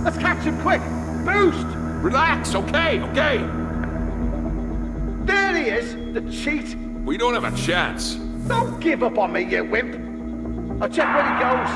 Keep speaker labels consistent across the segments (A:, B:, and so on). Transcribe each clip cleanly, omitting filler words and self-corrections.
A: Let's catch him quick! Boost!
B: Relax, okay.
A: There he is, the cheat!
B: We don't have a chance.
A: Don't give up on me, you wimp! I'll check where he goes.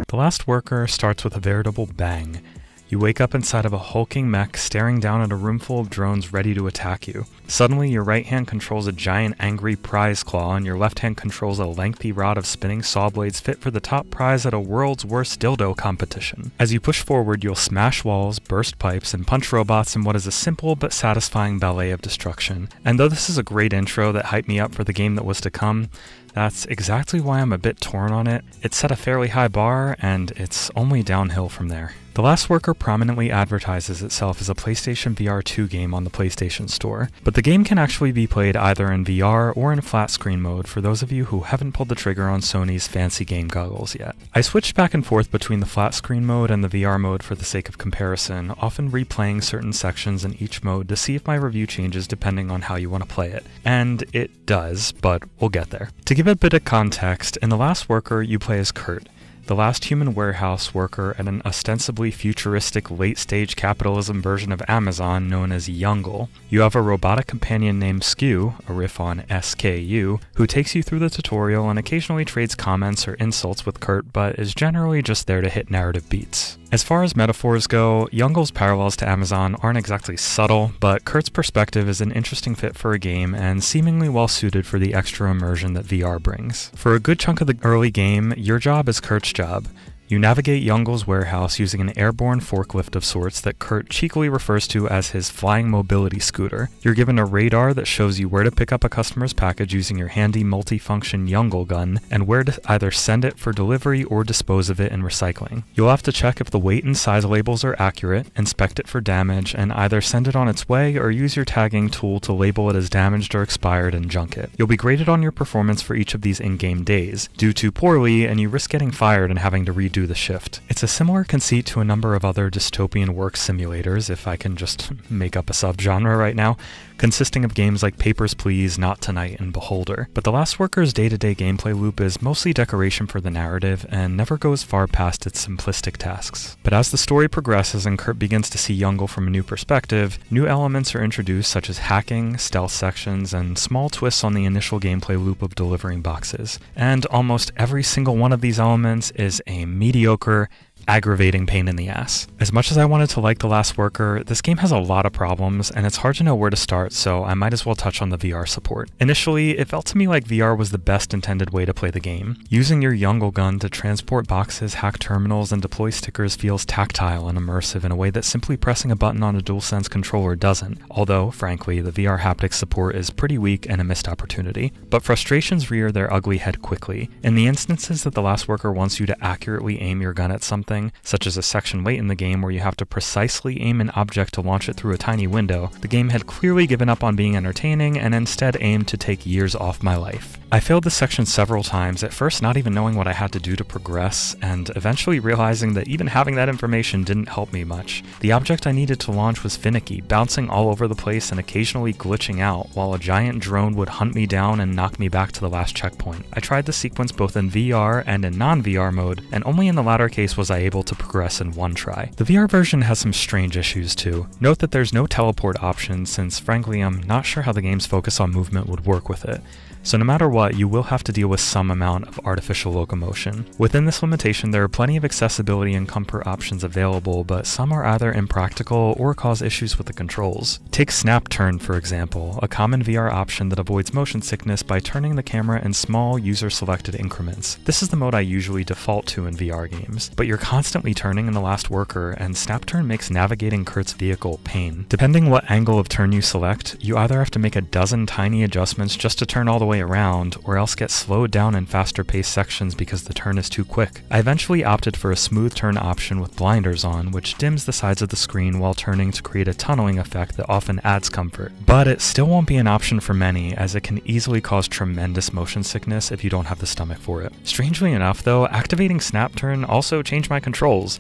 C: The Last Worker starts with a veritable bang. You wake up inside of a hulking mech staring down at a room full of drones ready to attack you. Suddenly, your right hand controls a giant angry prize claw and your left hand controls a lengthy rod of spinning saw blades fit for the top prize at a world's worst dildo competition. As you push forward, you'll smash walls, burst pipes, and punch robots in what is a simple but satisfying ballet of destruction. And though this is a great intro that hyped me up for the game that was to come, that's exactly why I'm a bit torn on it. It set a fairly high bar, and it's only downhill from there. The Last Worker prominently advertises itself as a PlayStation VR 2 game on the PlayStation Store, but the game can actually be played either in VR or in flat screen mode for those of you who haven't pulled the trigger on Sony's fancy game goggles yet. I switched back and forth between the flat screen mode and the VR mode for the sake of comparison, often replaying certain sections in each mode to see if my review changes depending on how you want to play it. And it does, but we'll get there. To give a bit of context, in The Last Worker you play as Kurt, the last human warehouse worker at an ostensibly futuristic late-stage capitalism version of Amazon known as 𝐥𝐤𝐤. You have a robotic companion named 𝐥𝐤𝐤, a riff on SKU, who takes you through the tutorial and occasionally trades comments or insults with Kurt, but is generally just there to hit narrative beats. As far as metaphors go, 𝐥𝐤𝐤's parallels to Amazon aren't exactly subtle, but Kurt's perspective is an interesting fit for a game and seemingly well suited for the extra immersion that VR brings. For a good chunk of the early game, your job is Kurt's job. You navigate 𝐥𝐤𝐤's warehouse using an airborne forklift of sorts that Kurt cheekily refers to as his flying mobility scooter. You're given a radar that shows you where to pick up a customer's package using your handy multi-function 𝐥𝐤𝐤 gun, and where to either send it for delivery or dispose of it in recycling. You'll have to check if the weight and size labels are accurate, inspect it for damage, and either send it on its way or use your tagging tool to label it as damaged or expired and junk it. You'll be graded on your performance for each of these in-game days. Do too poorly, and you risk getting fired and having to redo the shift. It's a similar conceit to a number of other dystopian work simulators, if I can just make up a subgenre right now, consisting of games like Papers, Please, Not Tonight, and Beholder. But The Last Worker's day-to-day gameplay loop is mostly decoration for the narrative and never goes far past its simplistic tasks. But as the story progresses and Kurt begins to see 𝐥𝐤𝐤 from a new perspective, new elements are introduced such as hacking, stealth sections, and small twists on the initial gameplay loop of delivering boxes. And almost every single one of these elements is a mediocre, aggravating pain in the ass. As much as I wanted to like The Last Worker, this game has a lot of problems and it's hard to know where to start, so I might as well touch on the VR support. Initially, it felt to me like VR was the best intended way to play the game. Using your 𝐥𝐤𝐤 gun to transport boxes, hack terminals, and deploy stickers feels tactile and immersive in a way that simply pressing a button on a DualSense controller doesn't, although, frankly, the VR haptic support is pretty weak and a missed opportunity. But frustrations rear their ugly head quickly. In the instances that The Last Worker wants you to accurately aim your gun at something, such as a section late in the game where you have to precisely aim an object to launch it through a tiny window, the game had clearly given up on being entertaining and instead aimed to take years off my life. I failed this section several times, at first not even knowing what I had to do to progress, and eventually realizing that even having that information didn't help me much. The object I needed to launch was finicky, bouncing all over the place and occasionally glitching out, while a giant drone would hunt me down and knock me back to the last checkpoint. I tried the sequence both in VR and in non-VR mode, and only in the latter case was I able to progress in one try. The VR version has some strange issues too. Note that there's no teleport option, since frankly I'm not sure how the game's focus on movement would work with it. So no matter what, you will have to deal with some amount of artificial locomotion. Within this limitation, there are plenty of accessibility and comfort options available, but some are either impractical or cause issues with the controls. Take Snap Turn, for example, a common VR option that avoids motion sickness by turning the camera in small, user-selected increments. This is the mode I usually default to in VR games, but you're constantly turning in The Last Worker, and Snap Turn makes navigating Kurt's vehicle pain. Depending what angle of turn you select, you either have to make a dozen tiny adjustments just to turn all the way around, or else get slowed down in faster paced sections because the turn is too quick. I eventually opted for a smooth turn option with blinders on, which dims the sides of the screen while turning to create a tunneling effect that often adds comfort. But it still won't be an option for many, as it can easily cause tremendous motion sickness if you don't have the stomach for it. Strangely enough though, activating Snap Turn also changed my controls.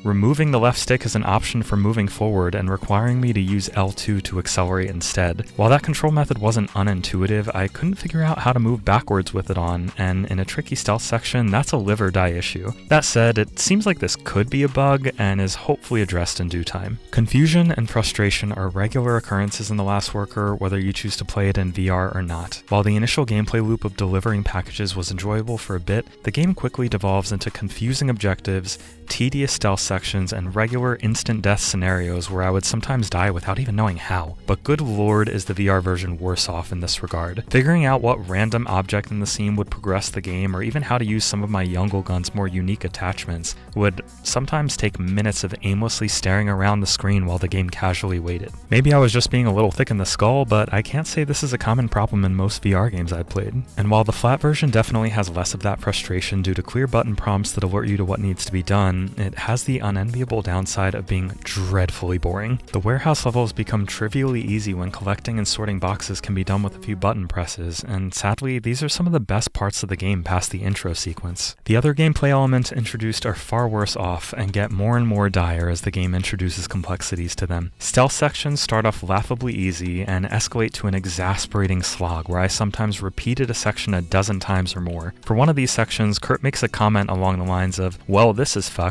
C: removing the left stick as an option for moving forward and requiring me to use L2 to accelerate instead. While that control method wasn't unintuitive, I couldn't figure out how to move backwards with it on, and in a tricky stealth section, that's a live or die issue. That said, it seems like this could be a bug and is hopefully addressed in due time. Confusion and frustration are regular occurrences in The Last Worker, whether you choose to play it in VR or not. While the initial gameplay loop of delivering packages was enjoyable for a bit, the game quickly devolves into confusing objectives, tedious stealth sections, and regular instant death scenarios where I would sometimes die without even knowing how. But good lord, is the VR version worse off in this regard. Figuring out what random object in the scene would progress the game, or even how to use some of my 𝐦𝐤𝐤𝐿 more unique attachments, would sometimes take minutes of aimlessly staring around the screen while the game casually waited. Maybe I was just being a little thick in the skull, but I can't say this is a common problem in most VR games I've played. And while the flat version definitely has less of that frustration due to clear button prompts that alert you to what needs to be done, it has the unenviable downside of being dreadfully boring. The warehouse levels become trivially easy when collecting and sorting boxes can be done with a few button presses, and sadly, these are some of the best parts of the game past the intro sequence. The other gameplay elements introduced are far worse off and get more and more dire as the game introduces complexities to them. Stealth sections start off laughably easy and escalate to an exasperating slog where I sometimes repeated a section a dozen times or more. For one of these sections, Kurt makes a comment along the lines of, "Well, this is fucked."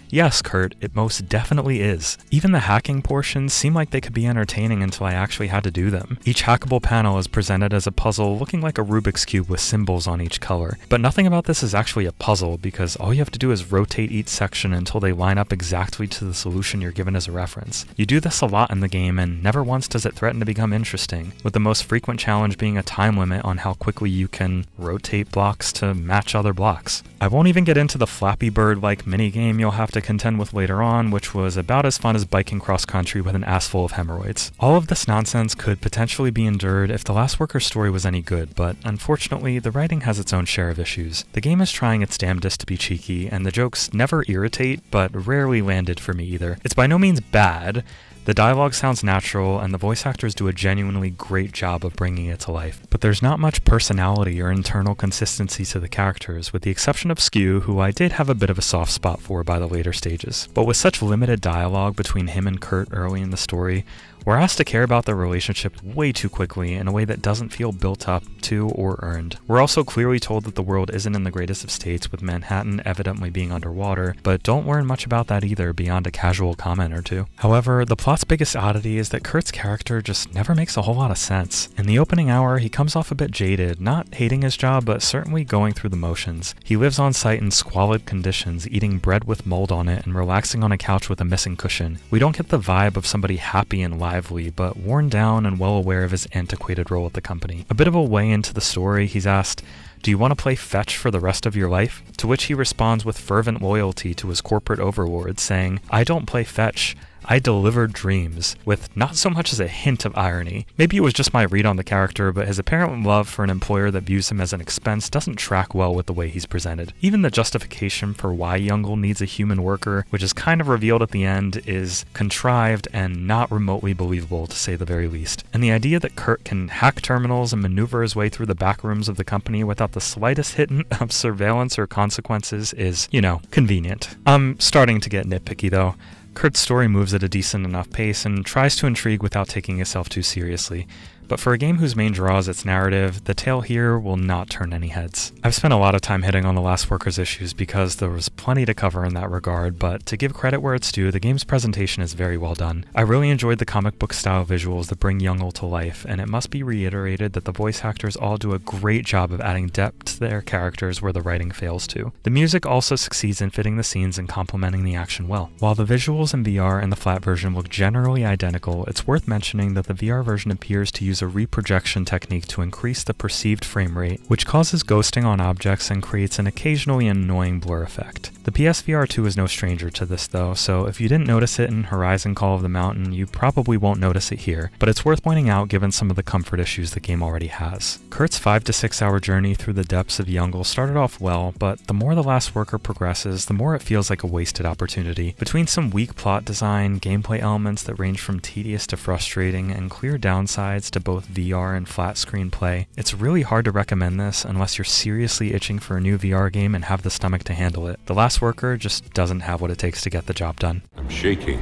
C: Yes, Kurt, it most definitely is. Even the hacking portions seem like they could be entertaining until I actually had to do them. Each hackable panel is presented as a puzzle looking like a Rubik's Cube with symbols on each color. But nothing about this is actually a puzzle because all you have to do is rotate each section until they line up exactly to the solution you're given as a reference. You do this a lot in the game and never once does it threaten to become interesting, with the most frequent challenge being a time limit on how quickly you can rotate blocks to match other blocks. I won't even get into the Flappy Bird-like minigame you'll have to contend with later on, which was about as fun as biking cross-country with an ass full of hemorrhoids. All of this nonsense could potentially be endured if The Last Worker story was any good, but unfortunately, the writing has its own share of issues. The game is trying its damnedest to be cheeky, and the jokes never irritate, but rarely landed for me either. It's by no means bad. The dialogue sounds natural, and the voice actors do a genuinely great job of bringing it to life. But there's not much personality or internal consistency to the characters, with the exception of 𝐥𝐤, who I did have a bit of a soft spot for by the later stages. But with such limited dialogue between him and Kurt early in the story, we're asked to care about their relationship way too quickly in a way that doesn't feel built up to or earned. We're also clearly told that the world isn't in the greatest of states, with Manhattan evidently being underwater, but don't learn much about that either beyond a casual comment or two. However, the plot's biggest oddity is that Kurt's character just never makes a whole lot of sense. In the opening hour, he comes off a bit jaded, not hating his job, but certainly going through the motions. He lives on site in squalid conditions, eating bread with mold on it and relaxing on a couch with a missing cushion. We don't get the vibe of somebody happy and lively, but worn down and well aware of his antiquated role at the company. A bit of a way into the story, he's asked, "Do you want to play fetch for the rest of your life?" To which he responds with fervent loyalty to his corporate overlord, saying, "I don't play fetch. I deliver dreams," with not so much as a hint of irony. Maybe it was just my read on the character, but his apparent love for an employer that views him as an expense doesn't track well with the way he's presented. Even the justification for why 𝐦𝐤𝐤𝐿 needs a human worker, which is kind of revealed at the end, is contrived and not remotely believable, to say the very least. And the idea that Kurt can hack terminals and maneuver his way through the back rooms of the company without the slightest hint of surveillance or consequences is, convenient. I'm starting to get nitpicky though. Kurt's story moves at a decent enough pace and tries to intrigue without taking itself too seriously. But for a game whose main draw is its narrative, the tale here will not turn any heads. I've spent a lot of time hitting on The Last Worker's issues because there was plenty to cover in that regard, but to give credit where it's due, the game's presentation is very well done. I really enjoyed the comic book style visuals that bring 𝐦𝐤𝐿 to life, and it must be reiterated that the voice actors all do a great job of adding depth to their characters where the writing fails to. The music also succeeds in fitting the scenes and complementing the action well. While the visuals in VR and the flat version look generally identical, it's worth mentioning that the VR version appears to use a reprojection technique to increase the perceived frame rate, which causes ghosting on objects and creates an occasionally annoying blur effect. The PSVR 2 is no stranger to this though, so if you didn't notice it in Horizon Call of the Mountain, you probably won't notice it here, but it's worth pointing out given some of the comfort issues the game already has. Kurt's 5 to 6 hour journey through the depths of 𝐦𝐤𝐿 started off well, but the more The Last Worker progresses, the more it feels like a wasted opportunity. Between some weak plot design, gameplay elements that range from tedious to frustrating, and clear downsides to both VR and flat screen play. It's really hard to recommend this unless you're seriously itching for a new VR game and have the stomach to handle it. The Last Worker just doesn't have what it takes to get the job done.
B: I'm shaking.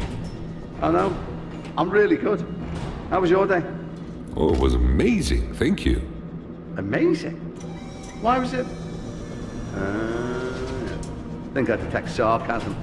A: Oh no, I'm really good. How was your day?
B: Oh, it was amazing. Thank you.
A: Amazing. Why was it? Think I detect sarcasm.